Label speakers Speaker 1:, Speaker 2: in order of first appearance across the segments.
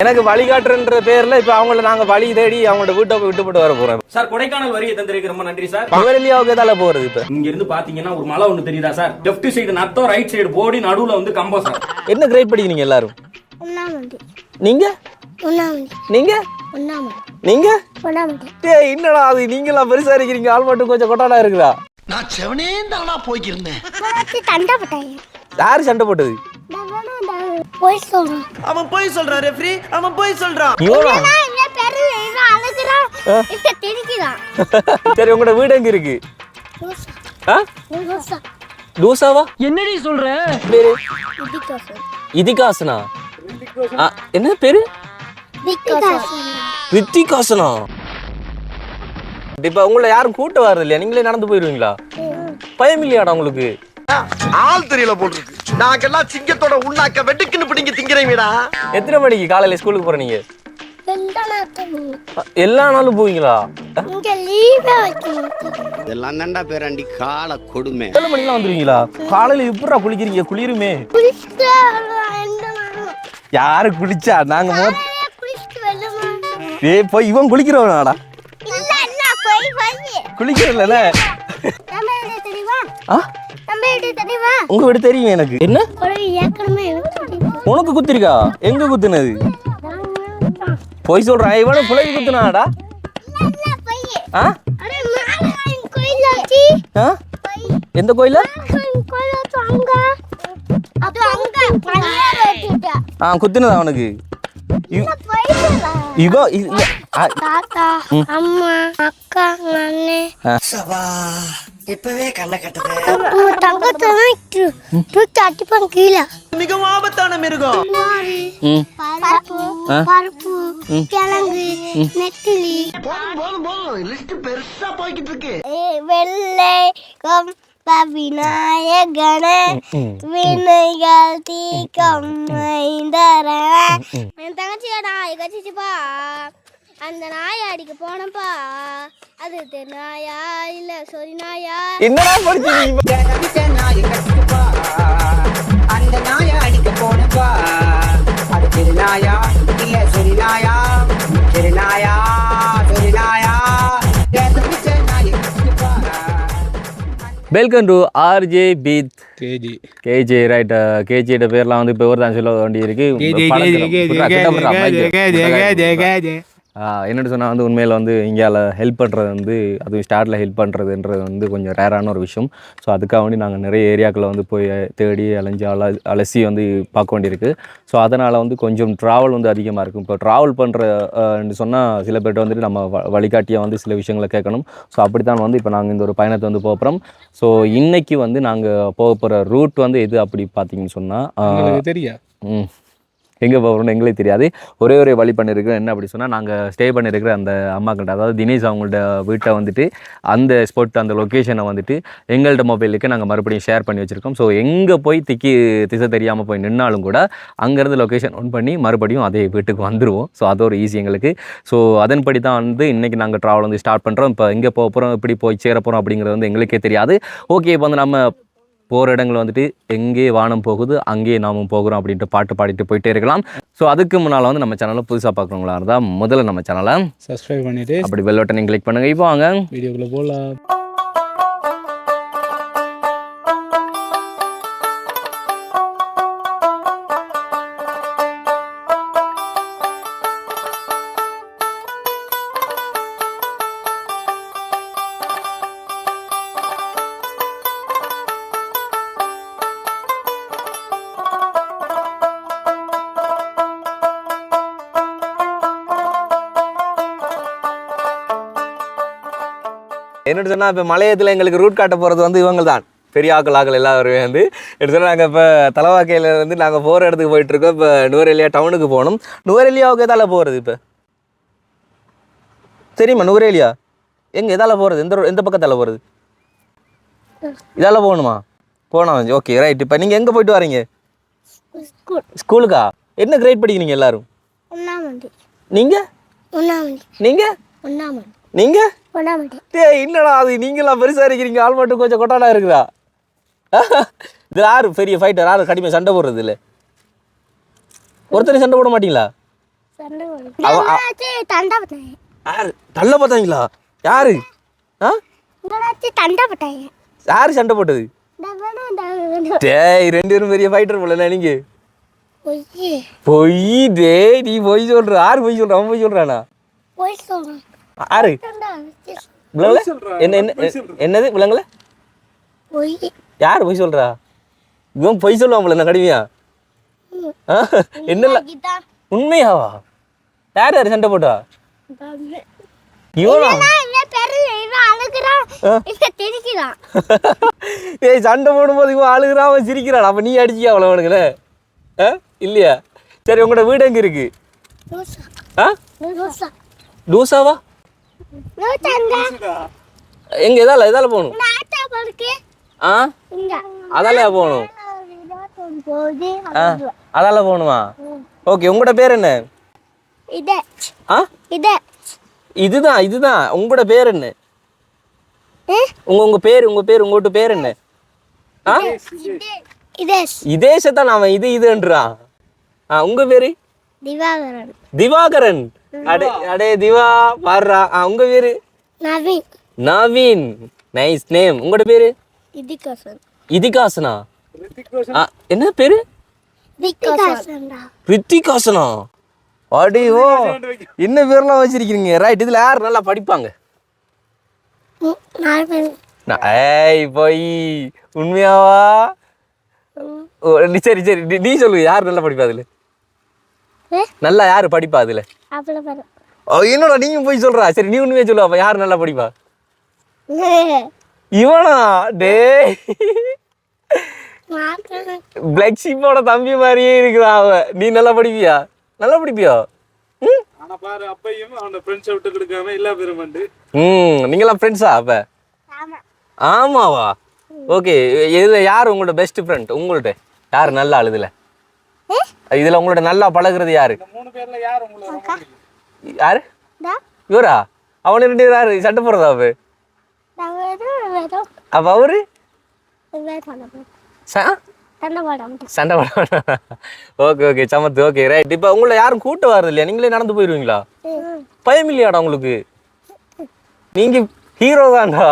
Speaker 1: எனக்கு வழிகாட்டுன்ற பேர்ல இப்ப அவங்கள நாங்க வழி தேடி அவங்களோட வீட்டை விட்டு போட்டு வர போறோம்.
Speaker 2: சார் கொடைக்கானல் வரையை தந்திருக்கு, ரொம்ப நன்றி சார்.
Speaker 1: நுவரெலியாவுக்கு எதால போறது? இப்ப
Speaker 2: இங்க இருந்து பாத்தீங்கன்னா ஒரு மலை ஒண்ணு தெரியுதா sir? Left side Natham, right side Bodi, நடுவுல வந்து கம்பம் சார்.
Speaker 1: என்ன கிரேட் படிக்கிறீங்க எல்லாரும்? நீங்க நீங்க நீங்க என்னடா அது நீங்களா பெருசா இருக்கிறீங்க, ஆள் மட்டும் கொஞ்சம் கொட்டாடா இருக்குதா?
Speaker 3: நான் செவனே தானா போய்க்கிருந்தேன்.
Speaker 1: யாரு சண்டை போட்டது?
Speaker 3: அவன் போய் சொல்றான் ரெஃப்ரி, அவன் போய் சொல்றான்.
Speaker 1: சரி, உங்களோட வீடு எங்க இருக்கு? தூசாவா?
Speaker 4: என்னடி சொல்ற?
Speaker 1: பேரு இதிகாசனா? என்ன பேரு? ரித்திகாசனா? இப்ப உங்களை யாரும் கூட்ட வர்றது இல்லையா? நீங்களே நடந்து போயிருவீங்களா? பயம் இல்லையாடா உங்களுக்கு?
Speaker 3: ஆள் தெரியல போட்டுருக்கு. நாங்கெல்லாம் சிங்கத்தோட உண்ணாக்க வெட்டுக்குன்னு பிடிங்க திங்கிறீங்கடா.
Speaker 1: எத்தனை மணிக்கு காலையில ஸ்கூலுக்கு போறீங்க? எல்லா நாளும் போவீங்களா?
Speaker 5: இதெல்லாம் தாண்டா பேராண்டி கால கொடுமை.
Speaker 1: எத்தனை மணிக்கெல்லாம் வந்துருவீங்களா? காலையில எப்படா குளிக்கிறீங்க? குளிருமே. யாரு குளிச்சா? நாங்க போய் இவன் குளிக்கிறவனாடா? குளிக்கிறதுல உங்க வீடு தெரியும் எனக்கு. என்ன உனக்கு குத்திருக்கா? எங்க குத்துனது? போய் சொல்றேன். இவன புலவி குத்துனாடா? எந்த கோயில? குத்துனதா அவனுக்கு?
Speaker 6: அம்மா அக்கா அண்ணே
Speaker 3: இப்பவே கண்ண கட்டுது.
Speaker 6: கீழே
Speaker 3: மிக ஆபத்தான மிருகம்.
Speaker 6: பருப்பு கிழங்கு நெத்திலி
Speaker 3: லிஸ்ட் பெருசா போய்கிட்டு இருக்கு.
Speaker 6: வெள்ளை விநாயகன வினைகள் தீக்கம் என் தங்கச்சியா நாய் கச்சிச்சுப்பா, அந்த நாயை அடிக்க போனப்பா, அது நாயா இல்ல சொரி நாயா?
Speaker 1: என்னடா படிச்சீங்க?
Speaker 7: அந்த நாயை அடிக்க போனப்பா, அது திருநாயா இல்ல சொரி நாயா? திருநாயா சொரி நாயா?
Speaker 1: வெல்கம் டு ஆர்ஜே பீத் கேஜே ரைட். கேஜியோட பேர்லாம் வந்து இப்போ ஒரு தான் சொல்ல வேண்டி இருக்கு. என்னென்னு சொன்னால் வந்து உண்மையில் வந்து இங்கேயால் ஹெல்ப் பண்ணுறது வந்து அதுவும் ஸ்டார்ட்டில் ஹெல்ப் பண்ணுறதுன்றது வந்து கொஞ்சம் ரேரான ஒரு விஷயம். ஸோ அதுக்காக வேண்டி நாங்கள் நிறைய ஏரியாக்களை வந்து போய் தேடி அலசி வந்து பார்க்க வேண்டியிருக்கு. ஸோ அதனால் வந்து கொஞ்சம் ட்ராவல் வந்து அதிகமாக இருக்கும். இப்போ ட்ராவல் பண்ணுறன்னு சொன்னால் சில பேர்கிட்ட வந்துட்டு நம்ம வழிகாட்டியாக வந்து சில விஷயங்களை கேட்கணும். ஸோ அப்படி தான் வந்து இப்போ நாங்கள் இந்த ஒரு பயணத்தை வந்து போகிறோம். ஸோ இன்றைக்கி வந்து நாங்கள் போக போகிற ரூட் வந்து எது அப்படி பார்த்தீங்கன்னு சொன்னால் தெரியும். எங்கே போகிறோம்னு எங்களுக்கு தெரியாது. ஒரே வழி பண்ணியிருக்கிறோம். என்ன அப்படி சொன்னால், நாங்கள் ஸ்டே பண்ணியிருக்கிற அந்த அம்மாக்கிட்ட, அதாவது தினேஷ் அவங்கள்ட்ட வீட்டை வந்துட்டு அந்த ஸ்பாட் அந்த லொக்கேஷனை வந்துட்டு எங்கள்கிட்ட மொபைலுக்கு நாங்கள் மறுபடியும் ஷேர் பண்ணி வச்சுருக்கோம். ஸோ எங்கே போய் திசை தெரியாமல் போய் நின்னாலும் கூட அங்கேருந்து லொக்கேஷன் ஆன் பண்ணி மறுபடியும் அதே வீட்டுக்கு வந்துடுவோம். ஸோ அது ஒரு ஈஸி எங்களுக்கு. ஸோ அதன்படி தான் வந்து இன்றைக்கி நாங்கள் ட்ராவல் வந்து ஸ்டார்ட் பண்ணுறோம். இப்போ எங்கே போக போகிறோம், எப்படி போய் சேர போகிறோம் அப்படிங்கிறது வந்து எங்களுக்கே தெரியாது. ஓகே, இப்போ வந்து நம்ம போகிற இடங்கள் வந்துட்டு எங்கே வானம் போகுது அங்கே நாமும் போகிறோம் அப்படின்ட்டு பாட்டு பாடிட்டு போயிட்டே இருக்கலாம். ஸோ அதுக்கு முன்னால் வந்து நம்ம சேனலை புதுசாக பார்க்குறவங்களா இருந்தால் முதல்ல நம்ம சேனலை
Speaker 8: சப்ஸ்கிரைப் பண்ணிவிட்டு
Speaker 1: அப்படி பெல் பட்டனை கிளிக் பண்ணுங்கள். இப்போ வாங்க
Speaker 8: வீடியோக்குள்ளே போகலாம்.
Speaker 1: என்னென்னு சொன்னால், இப்போ மலையத்தில் எங்களுக்கு ரூட் காட்ட போகிறது வந்து இவங்க தான், பெரிய ஆக்கள் எல்லாருமே வந்து எடுத்து சொன்னால், நாங்கள் இப்போ தலவாக்கையில் வந்து நாங்கள் போகிற இடத்துக்கு போயிட்டுருக்கோம். இப்போ நுவரெலியா டவுனுக்கு போகணும். நுவரெலியாவுக்கு எதால் போகிறது? இப்போ தெரியுமா நுவரெலியா எங்கே எதால் போகிறது? எந்த பக்கத்தால் போகிறது? இதால் போகணுமா? போனோம். Okay right. இப்போ நீங்கள் எங்கே போயிட்டு வரீங்க? ஸ்கூலுக்கா? என்ன கிரேட் படிக்கிறீங்க எல்லாரும்? நீங்கள் நீங்கள் நீங்கள் என்னடா அது நீங்களா பெருசா இருக்கிறீங்க, ஆள் மட்டும் கொஞ்சம் கொட்டாடா இருக்குதா? இது யாரு பெரிய ஃபைட்டர்? யாரு கடுமையாக சண்டை போடுறது இல்லை? ஒருத்தர் சண்டை போட மாட்டீங்களா?
Speaker 6: தண்டப்பட்டாங்க
Speaker 1: யாரு தள்ள பார்த்தாங்களா? யாரு? ஆ
Speaker 6: தண்டப்பட்டாங்க
Speaker 1: யாரு சண்டை போட்டது? டேய் 2 பேரும் பெரிய ஃபைட்டர் போல நீங்க. பொய் டேய், நீ பொய் சொல்ற. யாரு பொய் சொல்ற? அவன் பொய் சொல்றானா? யாரு விளங்கல? என்னது விளங்கல? யாரு பொய் சொல்றா? இவன் பொய் சொல்லுவான் என்ன கடுமையா? என்னல உண்மையாவா? யார் யாரு சண்டை போட்டா? இவனா? ஏய் சண்டை போடும்போது இவன் அழுகுறான், அவன் சிரிக்கிறான். அப்ப நீ அடிச்சியா அவ்வளவுனுங்களே? இல்லையா? சரி, உங்களோட வீடு எங்க இருக்கு? டூசாவா? எங்க எதால போகணும்? அதால போகணும். அதால போகணுமா? ஓகே, உங்களோட பேர் என்ன? இதுதான் உங்களோட பேர் என்ன? உங்க பேர் உங்க வீட்டு பேர் என்ன? இதேஷத்தான் அவன் இதுன்றான். உங்க பேரு? திவாகரன். அடே திவா பாடுறா. உங்க பேரு? நவீன். Nice name. உங்களோட பேரு? இதிகாசனா? என்ன பேரு? ரித்திகாசனா? அடியோ, என்ன பேர்லாம் வச்சிருக்கீங்க? ரைட். இதுல யார் நல்லா படிப்பாங்க? ஏய் போய் உண்மையாவா? சரி நீ சொல்லு, யார் நல்லா படிப்பா அதுல? நல்லா யாரு படிப்பா அதுல? என்னடா நீங்க போய் சொல்றா? சரி நீ உண்மையா சொல்லு, அப்ப யார் நல்லா படிப்பா? இவனா? டேய் பிளாக் ஷீப்போட தம்பி மாதிரியே இருக்குதா அவ. நீ நல்லா படிப்பியா? நல்லா படிப்பியா? நீங்களாம் ஃப்ரெண்ட்ஸா? அப்ப ஆமாவா? ஓகே, இதுல யார் உங்களோட பெஸ்ட் ஃப்ரெண்ட்? உங்கள்ட்ட யாரு நல்லா அழுதுல? இதுல உங்களோட நல்லா பழகுறது யாரு? யாரு? இவரா? அவனு 2 பேர் யாரு சண்டை போடுறதா? அப்ப அவரு சண்டை போட. ஓகே சமத்து. Okay right. இப்ப உங்களை யாரும் கூட்ட வர்றது இல்லையா? நீங்களே நடந்து போயிருவீங்களா? பயம் இல்லையாடா உங்களுக்கு? நீங்க ஹீரோ தான்டா.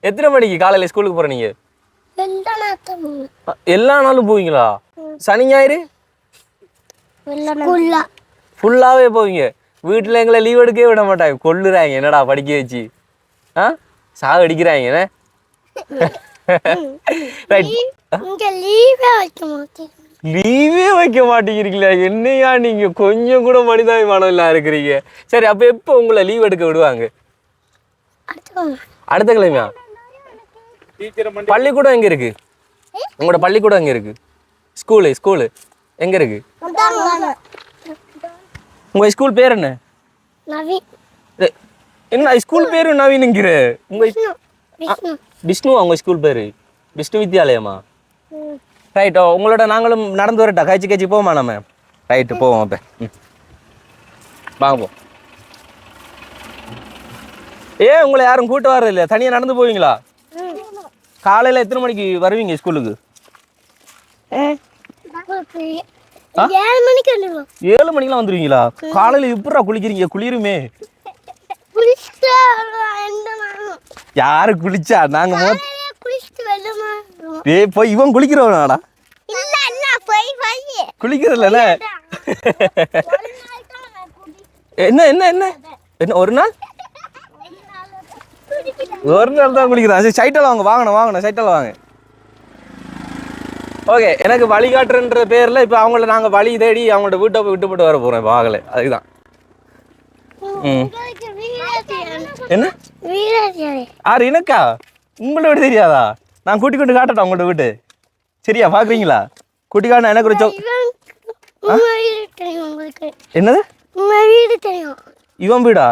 Speaker 1: எத்தனை மணிக்கு காலையில ஸ்கூலுக்கு போற நீங்க? எல்லா நாளும் போவீங்களா? சனி ஞாயிறு ஃபுல்லாவே போவீங்க? வீட்டுல எங்களை லீவ் எடுக்கவே விட மாட்டாங்க, கொல்லுறாங்க. என்னடா படிக்க வச்சு சாக அடிக்கிறாங்க. லீவே வைக்க மாட்டேங்கிறீங்களா? என்னையா நீங்க கொஞ்சம் கூட மனிதாபிமானம் இல்ல இருக்கிறீங்க. சரி, அப்ப எப்ப உங்களை லீவ் எடுக்க விடுவாங்க? அடுத்த கிழமையா? பள்ளிக்கூடம் எங்க இருக்கு? உங்களோட பள்ளிக்கூடம் எங்க இருக்கு? ஸ்கூலு எங்க இருக்கு? உங்க ஸ்கூல் பேர் என்ன? என்ன ஸ்கூல் பேரு நவீன்ங்கிற? உங்க விஷ்ணுவா உங்க ஸ்கூல் பேரு? விஷ்ணு வித்யாலயமா? ரைட். உங்களோட நாங்களும் நடந்து வரட்டா? கழிச்சு போவோமா நம்ம? ரைட்டு போவோம். அப்ப வாங்க போ. உங்களை யாரும் கூட்ட வர்றது இல்லையா? தனியா நடந்து போவீங்களா? காலையில எத்தனை மணிக்கு வருவீங்க ஸ்கூலுக்கு? 7 மணிக்கெல்லாம் வந்துருவீங்களா? காலையில எப்படா குளிக்கிறீங்க? குளிருமே. யாரு குளிச்சா? நாங்க போய் இவன் குளிக்கிறவனாடா? குளிக்கிறதுல என்ன ஒரு நாள் தான் குளிக்கிறான். சரி சைட்டால வாங்கணும் சைட்டால வாங்க. ஓகே, எனக்கு வழிகாட்டுன்ற பேர்ல இப்ப அவங்கள நாங்க வழி தேடி அவங்களோட வீட்டை போய் விட்டு போட்டு வர போறோம். இப்போ ஆகலை, அதுதான். என்ன ஆறு எனக்கா? உங்களோட வீடு தெரியாதா? நான் கூட்டி கொண்டு காட்டட்டா உங்களோட வீட்டு? சரியா? பாக்குறீங்களா? கூட்டி காட்டினா எனக்கு ஒரு என்னது? இவன் வீடா?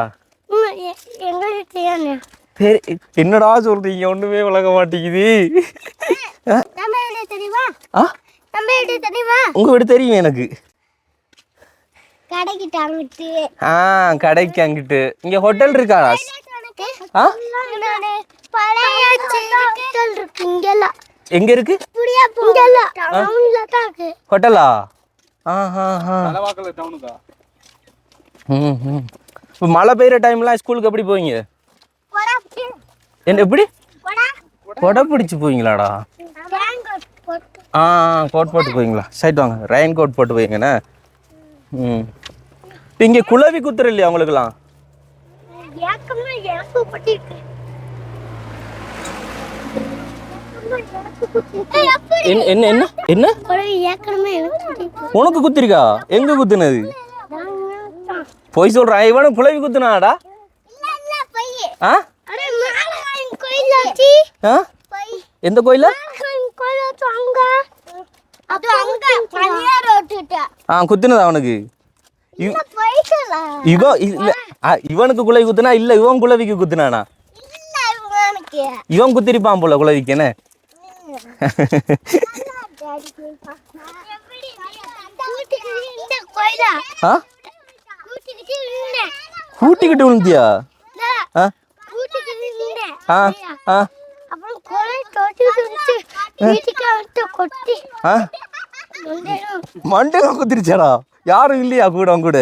Speaker 1: என்னடா சொல்றீங்க? ஒண்ணுமே விளங்க மாட்டேங்குது. உங்க வீடு தெரியும் எனக்கு. கடைக்கு அங்கிட்டு. இங்க ஹோட்டல் இருக்கா? எங்க இருக்கு ஹோட்டலா? இப்போ மழை பெய்கிற டைம்லாம் ஸ்கூலுக்கு எப்படி போவீங்க? என்ன எப்படி கொடை பிடிச்சி போவீங்களாடா? கோட் போட்டு போவீங்களா? சைட் வாங்க, ரெயின் கோட் போட்டு போவீங்கண்ணே. இப்போ இங்கே குளவி குத்துற இல்லையா உங்களுக்குலாம்? என்ன என்ன என்ன உனக்கு குத்திருக்கா? எங்க குத்துனது? போய் சொல்றான், இவனும் குளவி குத்துனாடா? எந்த கோயில? குத்துனதா அவனுக்கு? இவனுக்கு குளவி குத்துனா இல்ல, இவன் குளவிக்கு குத்துனானா? இவன் குத்திருப்பான் போல குளவிக்கு. என்ன கூட்டிக்கிட்டு விழுந்தியா? மண்டல குத்திருச்சாடா? யாரும் இல்லையா கூட அவங்க கூட?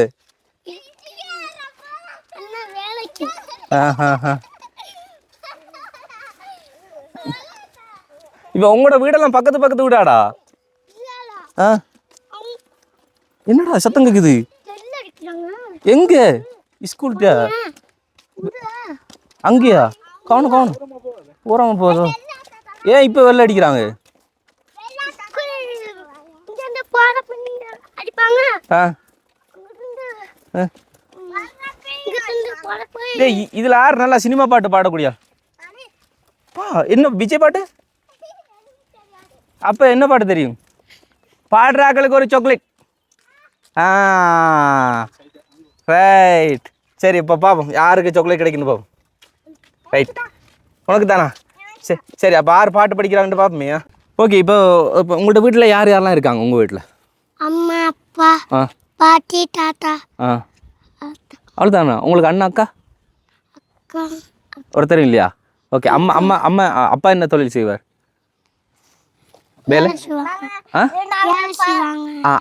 Speaker 1: இப்ப உங்களோட வீடெல்லாம் பக்கத்து பக்கத்து வீடாடா? என்னடா சத்தம் கேக்குது? எங்க? ஸ்கூல்கிட்ட? அங்கேயா? காணும் காணும் போறாம போதும். ஏன் இப்ப வெள்ள அடிக்கிறாங்க? இதுல யார் நல்லா சினிமா பாட்டு பாடக்கூடிய? என்ன விஜய் பாட்டு? அப்ப என்ன பாட்டு தெரியும்? பாடுறாக்களுக்கு ஒரு சாக்லேட். ரைட், சரி இப்போ பார்ப்போம் யாருக்கு சாக்லேட் கிடைக்குன்னு பார்ப்போம். ரைட், உனக்கு தானா? சரி சரி, அப்போ யார் பாட்டு படிக்கிறாங்கன்னு பார்ப்போமே. ஓகே, இப்போ உங்கள்கிட்ட வீட்டில் யார் யாரெல்லாம் இருக்காங்க உங்கள் வீட்டில்?
Speaker 6: அம்மா, அப்பா, பாட்டி, தாத்தா.
Speaker 1: அவ்வளோதானா? உங்களுக்கு அண்ணா அக்கா ஒருத்தரும் இல்லையா? ஓகே, அம்மா அம்மா அம்மா அப்பா என்ன தொழில் செய்வார்? வேலை?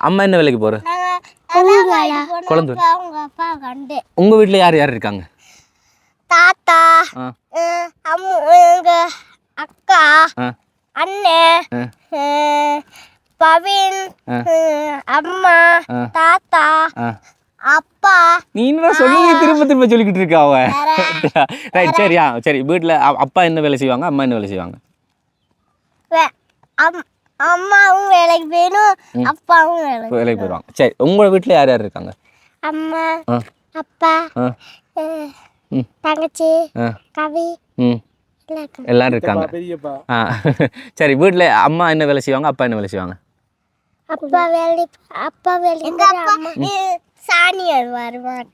Speaker 1: அம்மா என்ன வேலைக்கு போகிற? குழந்தை. உங்கள் வீட்டில் யார் யார் இருக்காங்க?
Speaker 6: தாத்தா, எங்க அக்கா, அண்ணன், பவின், அம்மா, தாத்தா, அப்பா.
Speaker 1: நீ என்ன சொல்லுங்க திரும்ப திரும்ப சொல்லிக்கிட்டு இருக்கா அவ? ரைட், சரியா சரி. வீட்டில் அப்பா என்ன வேலை செய்வாங்க, அம்மா என்ன வேலை செய்வாங்க?
Speaker 6: அம்மாவும் வேலைக்கு போயிடும், அப்பாவும்
Speaker 1: வேலைக்கு போயிடுவாங்க. சரி, உங்கள் வீட்டில் யார் யார் இருக்காங்க?
Speaker 6: அம்மா, அப்பா, தங்கச்சி, கவி,
Speaker 1: எல்லாரும் இருக்காங்க. சரி, வீட்டில் அம்மா என்ன வேலை செய்வாங்க, அப்பா என்ன வேலை செய்வாங்க?
Speaker 6: அப்பா வேலை சாணி வருவாங்க.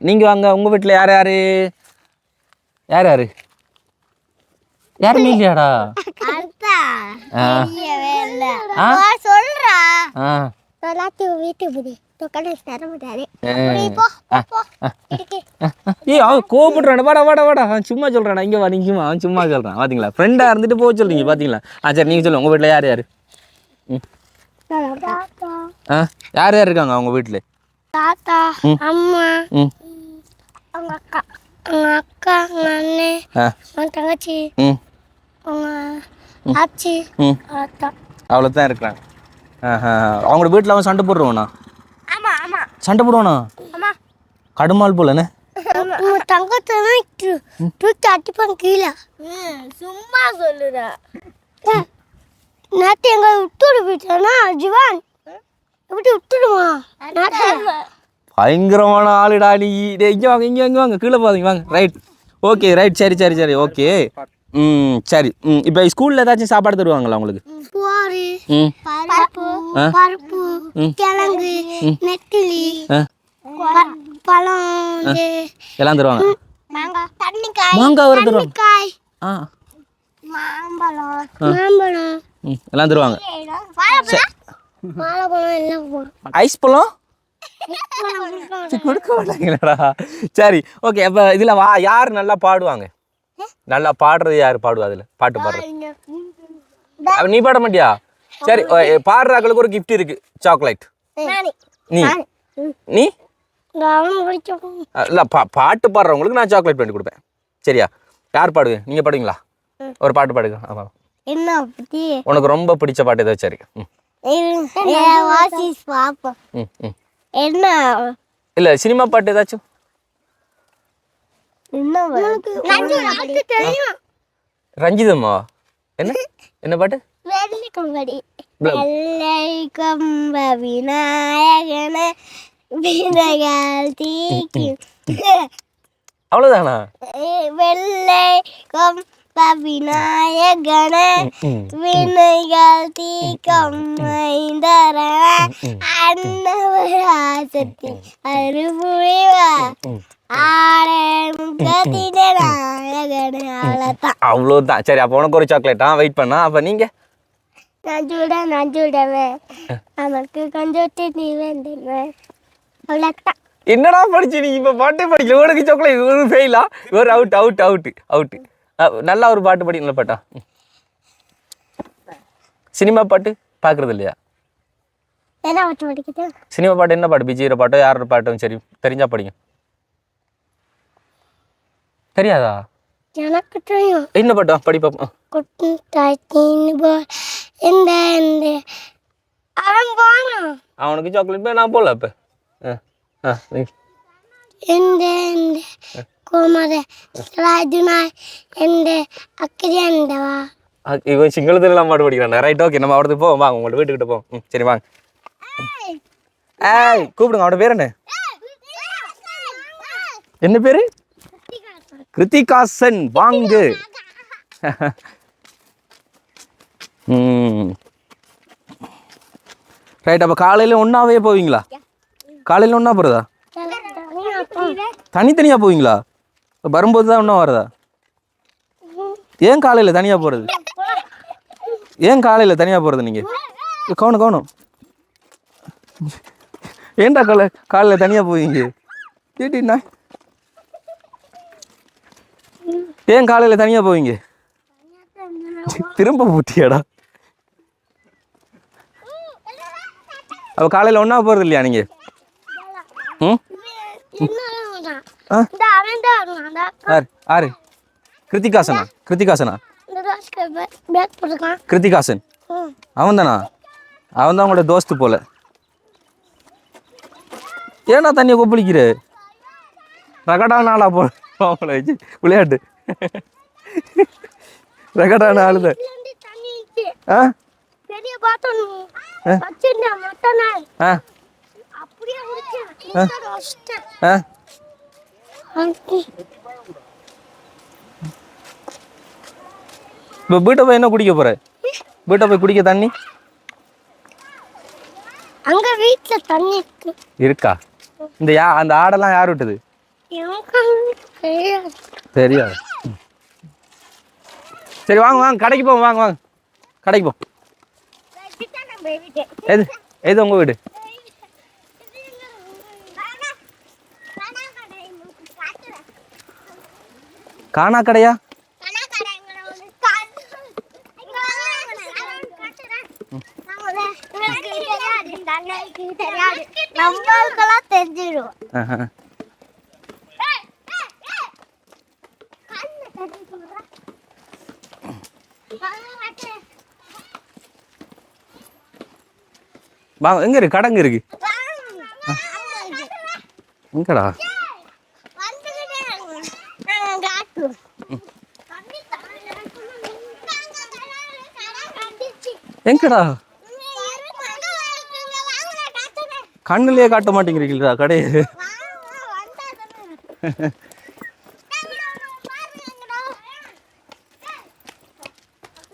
Speaker 1: நீங்கள் வாங்க, உங்கள் வீட்டில் யார் யார் யார் யார் யாருமே இல்லையாடா?
Speaker 6: சொல்றா வீட்டுக்கு
Speaker 1: கோபப்படுறான். வாடா வாடா வாடா, சும்மா சொல்றான். இங்க வா, நீங்க அவன் சும்மா சொல்றான். பாத்தீங்களா? ஃப்ரெண்டா இருந்துட்டு போக சொல்றீங்க பாத்தீங்களா? சரி, நீங்க சொல்லுங்க, உங்க வீட்டுல யார் யாரு யார் யார் இருக்காங்க உங்க வீட்டுல?
Speaker 6: தாத்தா, அம்மா, அவங்க அக்கா, அவங்க அக்கா, அவங்க அண்ணன், அவங்க தங்கச்சி, அவங்க ஆச்சி,
Speaker 1: அவ்வளோதான் இருக்கிறாங்க. அவங்களோட வீட்டில் அவன் சண்டை போடுறவனா?
Speaker 6: ஆமா ஆமா
Speaker 1: சண்டை போடுவானா? கடுமால் போலண்ணே.
Speaker 6: தங்கத்தை தூக்கி அடிப்பான் கீழே. சும்மா சொல்லுறா. நேற்று எங்க விட்டுடு போயிட்டானா ஜிவான்? எப்படி விட்டுடுமா?
Speaker 1: பயங்கரமான ஆளுடா நீ. இங்கே வாங்க, இங்கே வாங்க, கீழே போதீங்க வாங்க. ரைட், ஓகே, ரைட், சரி சரி சரி, ஓகே. சரி. இப்போ ஸ்கூலில் ஏதாச்சும் சாப்பாடு தருவாங்களா உங்களுக்கு?
Speaker 6: பருப்பு, கிழங்கு, நெத்திலி, பழம்
Speaker 1: எல்லாம் தருவாங்க.
Speaker 6: மாங்காய்
Speaker 1: வர தருவாங்க.
Speaker 6: மாம்பழம்
Speaker 1: எல்லாம் தருவாங்க. ஐஸ் பழம் கொடுக்க மாட்டாங்களா? சரி, ஓகே. அப்போ இதில் யார் நல்லா பாடுவாங்க? நல்லா பாடுறது யார் பாடுவா? அதில் பாட்டு பாடுறது நீ பாட மாட்டியா? சரி, பாடுறாக்களுக்கு ஒரு கிஃப்ட் இருக்கு, சாக்லேட். நீ நீ இல்லை பாட்டு பாடுறவங்களுக்கு நான் சாக்லேட் பண்ணி கொடுப்பேன். சரியா? யார் பாடுவேன்? நீங்கள் பாடுவீங்களா? ஒரு பாட்டு பாடுங்க. ஆமாம்.
Speaker 6: என்ன பத்தி
Speaker 1: உனக்கு ரொம்ப பிடிச்ச பாட்டு ஏதாச்சும் இருக்கு?
Speaker 6: என்ன
Speaker 1: இல்லை சினிமா பாட்டு ஏதாச்சும்? ரஞ்சிதம்மா என்ன என்ன பாட்டு?
Speaker 6: வெள்ளை கம்படி வெள்ளை கம்ப விநாயகன விநாயகர் தீக்கி
Speaker 1: அவ்வளோதானா?
Speaker 6: வெள்ளை கம்ப விநாயகன விநாயகர் தீக்கம் மைந்தர அன்னவராசத்தி அருபுரிவா
Speaker 1: அவ்வளோதான். சரி, அப்போ உனக்கு ஒரு சாக்லேட்டா? வெயிட் பண்ணா. அப்போ நீங்க?
Speaker 6: நான் சுடுவேன் நமக்கு கொஞ்சம் நீ வேண்டுமே. அவ்வளோதான்.
Speaker 1: என்னடா படிச்சு நீ இப்போ பாட்டே படிக்கல. உனக்கு சாக்லேட் ஒரு ஃபெயிலா? ஒரு அவுட் அவுட் அவுட் அவுட். நல்லா ஒரு பாட்டு படி. நல்ல பாட்டா? சினிமா பாட்டு பார்க்குறது இல்லையா?
Speaker 6: என்ன பாட்டு படிக்குது?
Speaker 1: சினிமா பாட்டு என்ன பாட்டு? விஜய் பாட்டோ யாரோட பாட்டும் சரி தெரிஞ்சா படிங்க. தெரியாதா?
Speaker 6: எனக்கு தெரியும்.
Speaker 1: என்ன பாட்டா? படி பாப்போம்.
Speaker 6: குட்டி தாய்த்தின் போ இந்த இந்த அவன் போனான்.
Speaker 1: அவனுக்கு சாக்லேட் நான் போல அப்போ.
Speaker 6: இந்த இந்த கோமர ராஜுனா இந்த அக்கிரியந்தவா.
Speaker 1: இவன் சிங்களத்துல எல்லாம் பாட்டு படிக்கிறான். ரைட், ஓகே, நம்ம அவடத்துக்கு போவோம். வாங்க, உங்களோட வீட்டுக்கிட்ட போவோம். சரி வாங்க. ஏய் கூப்பிடுங்க. அவனோட பேர் என்ன? என்ன பேரு? கிருத்திகாசன். வாங்கு. ரைட். அப்போ காலையில் ஒன்றாவே போவீங்களா? காலையில் ஒன்றா போகிறதா? தனித்தனியாக போவீங்களா? வரும்போது தான் ஒன்றா வரதா? ஏன் காலையில் தனியாக போகிறது? ஏன் காலையில் தனியாக போகிறது நீங்கள்? கவனம். ஏன்டா காலையில் தனியாக போவீங்க? ஏட்டிண்ணா ஏன் காலையில் தனியாக போவீங்க? திரும்ப போட்டியாடா? அப்போ காலையில் ஒன்றா போகிறது இல்லையா நீங்கள்? ஆறு கிருத்திகாசனா? கிருத்திகாசன் அவன் தானா? அவன் தான் உங்களோட தோஸ்து போல. ஏன்னா தண்ணியை கொப்பளிக்கிற? ரகடான ஆளா போல அவங்கள வச்சு விளையாட்டு. ரகடான ஆளுத. இப்போ வீட்டை போய் என்ன குடிக்க போற? வீட்டை போய் குடிக்க தண்ணி
Speaker 6: அங்க வீட்ல தண்ணி
Speaker 1: இருக்கா? இந்த அந்த ஆடெல்லாம் யார் விட்டது? தெரியாது. சரி வாங்க கடைக்கு போவோம். வாங்க கடைக்கு போ. எது உங்க வீடு? காணா கடையா?
Speaker 6: தெரிஞ்சிடும்.
Speaker 1: வாங்க. எங்க இருக்கு கடங்க இருக்கு? எங்கடா? எங்கடா? கண்ணுலயே காட்ட மாட்டேங்கிறீங்களா கடையை?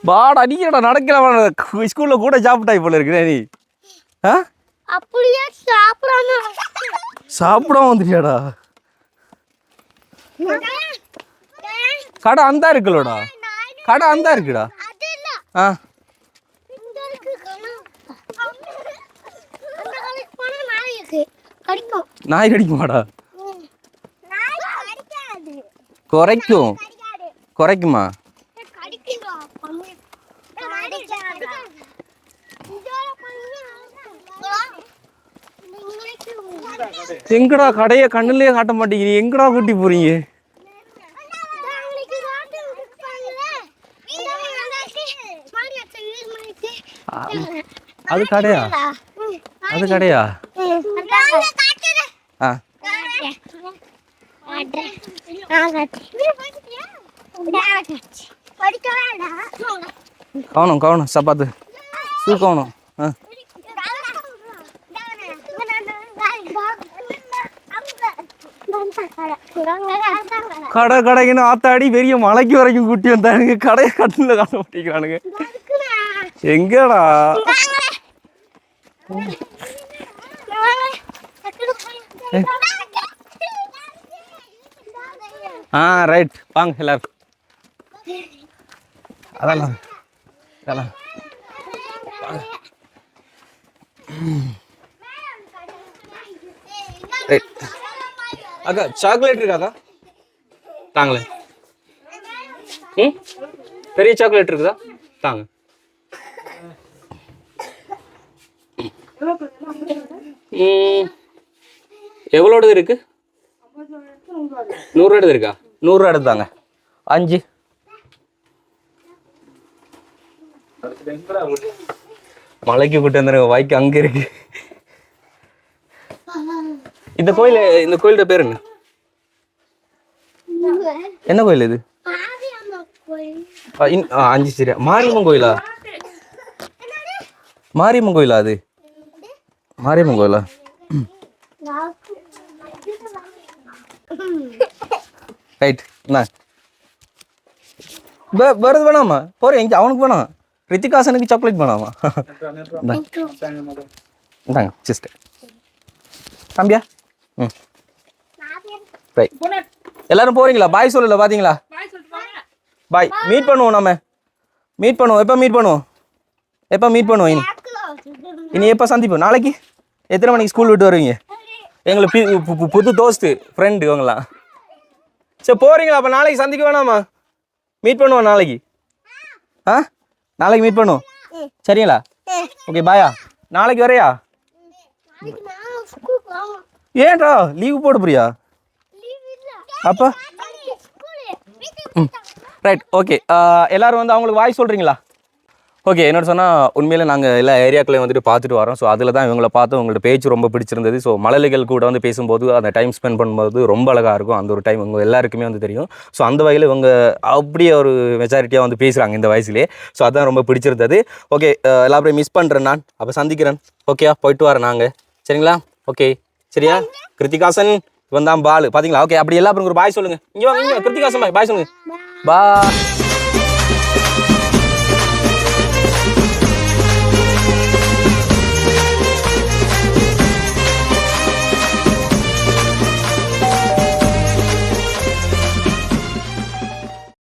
Speaker 1: பாடா நீடா நடக்கலாம். ஸ்கூல்ல கூட சாப்பிட்டாய் போல இருக்கு நீ.
Speaker 6: அப்படியே
Speaker 1: சாப்பிடாம வந்துட்டியாடா? கடை அந்த இருக்குல்லடா. கடை அந்த இருக்குடா. நாய் கடிக்குமாடா? குறைக்குமா? எங்கடா கடையை கண்ணுலயே காட்ட மாட்டேங்கிறீங்க, எங்கடா கூட்டி போறீங்க? அது கடையா? அது கடையா? ஆ கவனம் கவனம் சப்பாத்து ஷூ கவனம். ஆ கடை கடைக்குன்னு ஆத்தாடி பெரிய மலைக்கு வரைக்கும் கூட்டி வந்தானுங்க, கடையை கண்ணில் காட்ட மாட்டேங்கிறானுங்க. எங்கடா? ஆ ரைட் வாங்க எல்லாரும். அதெல்லாம் அதெல்லாம் ரைட். அக்கா சாக்லேட் இருக்காக்கா? தாங்களே. ம் பெரிய சாக்லேட் இருக்குதா? தாங்க. எவ்வளோடது இருக்கு? 100 ரூபா இருக்கா? 100 ரூபா எடுத்தாங்க. 5 மலைக்கு கூட்டு வந்துருங்க, வாய்க்கு அங்க இருக்கு. இந்த கோயிலோட பேர் என்ன? என்ன கோயில் இது? 5 சரியா? மாரியம்மன் கோயிலா? மாரியம்மன் கோயிலா அது? மாரியம்மன் கோயிலா? ரைட். என்ன வருது வேணாமா? போறேன் எங்க அவனுக்கு வேணாம், ரித்திகாசனுக்கு சாக்லேட் வேணாமா? இந்தாங்க சிஸ்டர். தம்பியா? ம் ரைட். எல்லாரும் போறீங்களா? பாய் சொல்லல பாத்தீங்களா? பாய். மீட் பண்ணுவோம், நம்ம மீட் பண்ணுவோம். எப்போ மீட் பண்ணுவோம்? எப்போ மீட் பண்ணுவோம்? இனி எப்போ சந்திப்போம்? நாளைக்கு எத்தனை மணிக்கு ஸ்கூல் விட்டு வருவீங்க? எங்களுக்கு புது தோஸ்து ஃப்ரெண்டு இவங்களாம். சரி போகிறீங்களா? அப்போ நாளைக்கு சந்திக்க வேணாமா? மீட் பண்ணுவோம் நாளைக்கு. ஆ நாளைக்கு மீட் பண்ணுவோம் சரிங்களா? ஓகே பாயா. நாளைக்கு வரையா? ஏன்டா லீவு போட போறியா? அப்போ ரைட். ஓகே எல்லோரும் வந்து அவங்களுக்கு வாய் சொல்கிறீங்களா? ஓகே. என்னோட சொன்னால் உண்மையில் நாங்கள் எல்லா ஏரியாக்களையும் வந்துட்டு பார்த்துட்டு வரோம். ஸோ அதில் தான் இவங்களை பார்த்து உங்களோட பேச்சு ரொம்ப பிடிச்சிருந்தது. ஸோ மலைகள் கூட வந்து பேசும்போது அந்த டைம் ஸ்பெண்ட் பண்ணும்போது ரொம்ப அழகாக இருக்கும். அந்த ஒரு டைம் உங்கள் எல்லாருக்குமே வந்து தெரியும். ஸோ அந்த வகையில் இவங்க அப்படியே ஒரு மெஜாரிட்டியாக வந்து பேசுகிறாங்க இந்த வயசுலேயே. ஸோ அதுதான் ரொம்ப பிடிச்சிருந்தது. ஓகே எல்லாரையும் மிஸ் பண்ணுறேன் நான். அப்போ சந்திக்கிறேன். ஓகேயா? போயிட்டு வரேன் நாங்கள். சரிங்களா? ஓகே சரியா? கிருத்திகாசன் இவன் தான் பால் பார்த்தீங்களா? ஓகே அப்படி எல்லாரும் ஒரு பாய் சொல்லுங்கள். இங்கே வாங்க, கிருத்திகாசன் பாய் சொல்லுங்கள். பாய்.